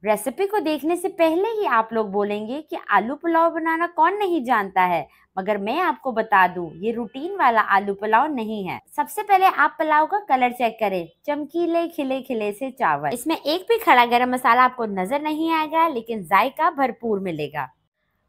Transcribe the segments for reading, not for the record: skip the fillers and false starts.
Recipe को देखने से पहले ही आप लोग बोलेंगे कि आलू पुलाव बनाना कौन नहीं जानता है, मगर मैं आपको बता दूं ये रूटीन वाला आलू पुलाव नहीं है। सबसे पहले आप पुलाव का कलर चेक करें, चमकीले खिले खिले से चावल। इसमें एक भी खड़ा गरम मसाला आपको नजर नहीं आएगा, लेकिन जायका भरपूर मिलेगा।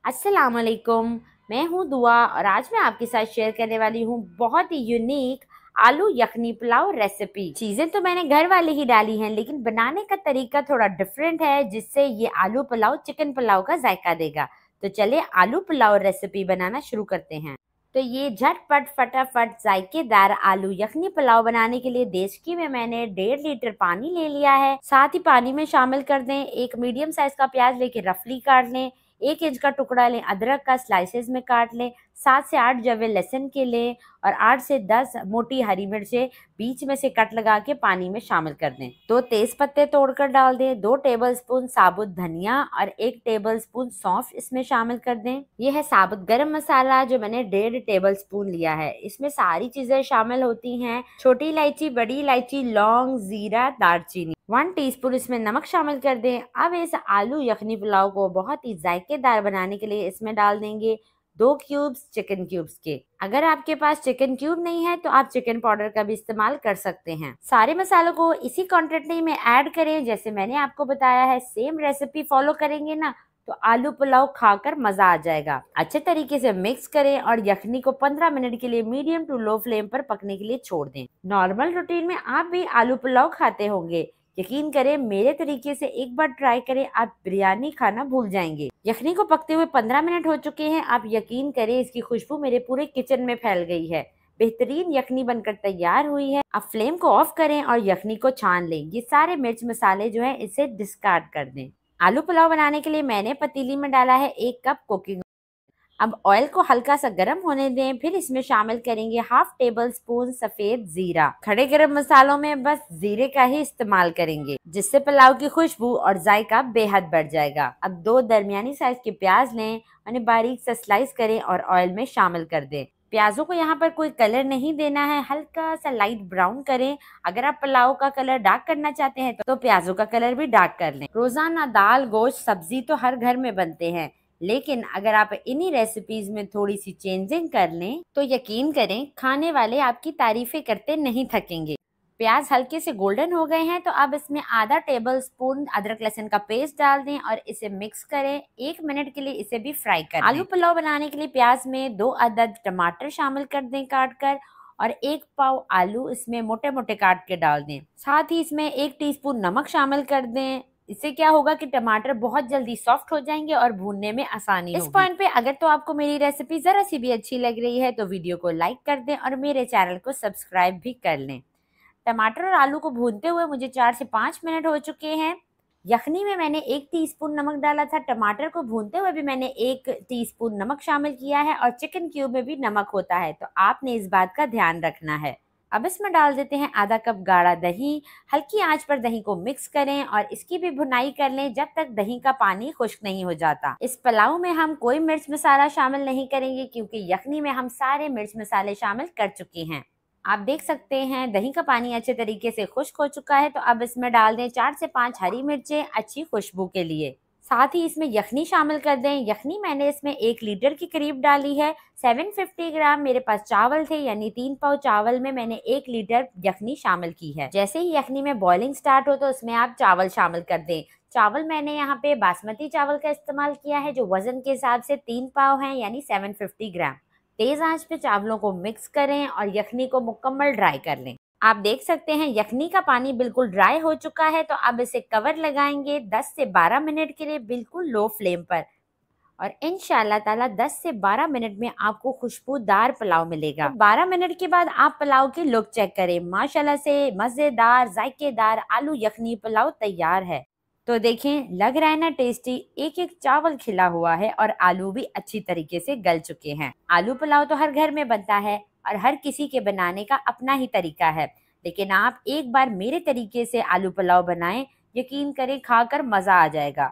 अस्सलाम वालेकुम, मैं हूँ दुआ और आज मैं आपके साथ शेयर करने वाली हूँ बहुत ही यूनिक आलू यखनी पुलाव रेसिपी। चीजें तो मैंने घर वाले ही डाली हैं, लेकिन बनाने का तरीका थोड़ा डिफरेंट है, जिससे ये आलू पुलाव चिकन पुलाव का जायका देगा। तो चले आलू पुलाव रेसिपी बनाना शुरू करते हैं। तो ये झटपट फटाफट जायकेदार आलू यखनी पुलाव बनाने के लिए देचकी में मैंने 1.5 लीटर पानी ले लिया है। साथ ही पानी में शामिल कर दें एक मीडियम साइज का प्याज लेके रफली काट लें, 1 इंच का टुकड़ा लें अदरक का, स्लाइसेस में काट लें, 7 से 8 जवे लहसुन के लें और 8 से 10 मोटी हरी मिर्चें बीच में से कट लगा के पानी में शामिल कर दें। 2 तेज पत्ते तोड़कर डाल दें, 2 टेबलस्पून साबुत धनिया और 1 टेबलस्पून सौंफ इसमें शामिल कर दें। ये है साबुत गरम मसाला जो मैंने 1.5 टेबलस्पून लिया है। इसमें सारी चीजें शामिल होती हैं, छोटी इलायची, बड़ी इलायची, लौंग, जीरा, दालचीनी। 1 टीस्पून इसमें नमक शामिल कर दें। अब इस आलू यखनी पुलाव को बहुत ही जायकेदार बनाने के लिए इसमें डाल देंगे 2 क्यूब्स चिकन क्यूब्स के। अगर आपके पास चिकन क्यूब नहीं है तो आप चिकन पाउडर का भी इस्तेमाल कर सकते हैं। सारे मसालों को इसी क्वांटिटी में ऐड करें जैसे मैंने आपको बताया है। सेम रेसिपी फॉलो करेंगे ना तो आलू पुलाव खाकर मजा आ जाएगा। अच्छे तरीके से मिक्स करें और यखनी को 15 मिनट के लिए मीडियम टू लो फ्लेम पर पकने के लिए छोड़ दें। नॉर्मल रूटीन में आप भी आलू पुलाव खाते होंगे, यकीन करें मेरे तरीके से एक बार ट्राई करें, आप बिरयानी खाना भूल जाएंगे। यखनी को पकते हुए 15 मिनट हो चुके हैं। आप यकीन करें इसकी खुशबू मेरे पूरे किचन में फैल गई है। बेहतरीन यखनी बनकर तैयार हुई है। अब फ्लेम को ऑफ करें और यखनी को छान लें। ये सारे मिर्च मसाले जो है इसे डिस्कार्ड कर दें। आलू पुलाव बनाने के लिए मैंने पतीली में डाला है 1 कप कुकिंग। अब ऑयल को हल्का सा गर्म होने दें, फिर इसमें शामिल करेंगे 1/2 टेबल स्पून सफेद जीरा। खड़े गरम मसालों में बस जीरे का ही इस्तेमाल करेंगे, जिससे पुलाव की खुशबू और जायका बेहद बढ़ जाएगा। अब 2 दरमियानी साइज के प्याज लें, उन्हें बारीक से स्लाइस करें और ऑयल में शामिल कर दें। प्याजों को यहाँ पर कोई कलर नहीं देना है, हल्का सा लाइट ब्राउन करें। अगर आप पुलाव का कलर डार्क करना चाहते हैं तो प्याजों का कलर भी डार्क कर लें। रोजाना दाल, गोश्त, सब्जी तो हर घर में बनते हैं, लेकिन अगर आप इन्हीं रेसिपीज में थोड़ी सी चेंजिंग कर लें तो यकीन करें खाने वाले आपकी तारीफें करते नहीं थकेंगे। प्याज हल्के से गोल्डन हो गए हैं तो अब इसमें आधा टेबल स्पून अदरक लहसुन का पेस्ट डाल दें और इसे मिक्स करें। 1 मिनट के लिए इसे भी फ्राई कर दें। आलू पुलाव बनाने के लिए प्याज में 2 अदद टमाटर शामिल कर दें काट कर, और 1 पाव आलू इसमें मोटे मोटे काट के डाल दें। साथ ही इसमें 1 टीस्पून नमक शामिल कर दें। इससे क्या होगा कि टमाटर बहुत जल्दी सॉफ्ट हो जाएंगे और भूनने में आसानी होगी। इस पॉइंट पे अगर तो आपको मेरी रेसिपी जरा सी भी अच्छी लग रही है तो वीडियो को लाइक कर दें और मेरे चैनल को सब्सक्राइब भी कर लें। टमाटर और आलू को भूनते हुए मुझे 4 से 5 मिनट हो चुके हैं। यखनी में मैंने 1 टीस्पून नमक डाला था। टमाटर को भूनते हुए भी मैंने 1 टीस्पून नमक शामिल किया है और चिकन क्यूब में भी नमक होता है, तो आपने इस बात का ध्यान रखना है। अब इसमें डाल देते हैं आधा कप गाढ़ा दही। हल्की आंच पर दही को मिक्स करें और इसकी भी भुनाई कर लें जब तक दही का पानी खुश्क नहीं हो जाता। इस पुलाव में हम कोई मिर्च मसाला शामिल नहीं करेंगे क्योंकि यखनी में हम सारे मिर्च मसाले शामिल कर चुके हैं। आप देख सकते हैं दही का पानी अच्छे तरीके से खुश्क हो चुका है, तो अब इसमें डाल दें 4 से 5 हरी मिर्चें अच्छी खुशबू के लिए। साथ ही इसमें यखनी शामिल कर दें। यखनी मैंने इसमें 1 लीटर के करीब डाली है। 750 ग्राम मेरे पास चावल थे, यानी 3 पाव चावल में मैंने 1 लीटर यखनी शामिल की है। जैसे ही यखनी में बॉइलिंग स्टार्ट हो तो उसमें आप चावल शामिल कर दें। चावल मैंने यहाँ पे बासमती चावल का इस्तेमाल किया है, जो वजन के हिसाब से 3 पाव है, यानी 750 ग्राम। तेज आंच पे चावलों को मिक्स करें और यखनी को मुकम्मल ड्राई कर लें। आप देख सकते हैं यखनी का पानी बिल्कुल ड्राई हो चुका है, तो अब इसे कवर लगाएंगे 10 से 12 मिनट के लिए बिल्कुल लो फ्लेम पर, और इंशाल्लाह ताला 10 से 12 मिनट में आपको खुशबूदार पुलाव मिलेगा। तो 12 मिनट के बाद आप पुलाव की लुक चेक करें। माशाल्लाह से मजेदार जायकेदार आलू यखनी पुलाव तैयार है। तो देखें, लग रहा है ना टेस्टी। एक एक चावल खिला हुआ है और आलू भी अच्छी तरीके से गल चुके हैं। आलू पुलाव तो हर घर में बनता है और हर किसी के बनाने का अपना ही तरीका है, लेकिन आप एक बार मेरे तरीके से आलू पुलाव बनाएं, यकीन करें खाकर मजा आ जाएगा।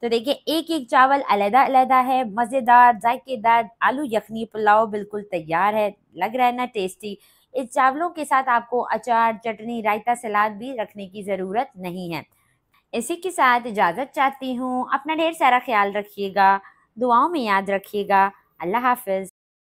तो देखिए, एक एक चावल अलग अलग है। मजेदार जायकेदार आलू यखनी पुलाव बिल्कुल तैयार है। लग रहा है ना टेस्टी। इस चावलों के साथ आपको अचार, चटनी, रायता, सलाद भी रखने की जरूरत नहीं है। इसी के साथ इजाज़त चाहती हूँ। अपना ढेर सारा ख्याल रखिएगा, दुआओं में याद रखिएगा। अल्लाह हाफ़िज़।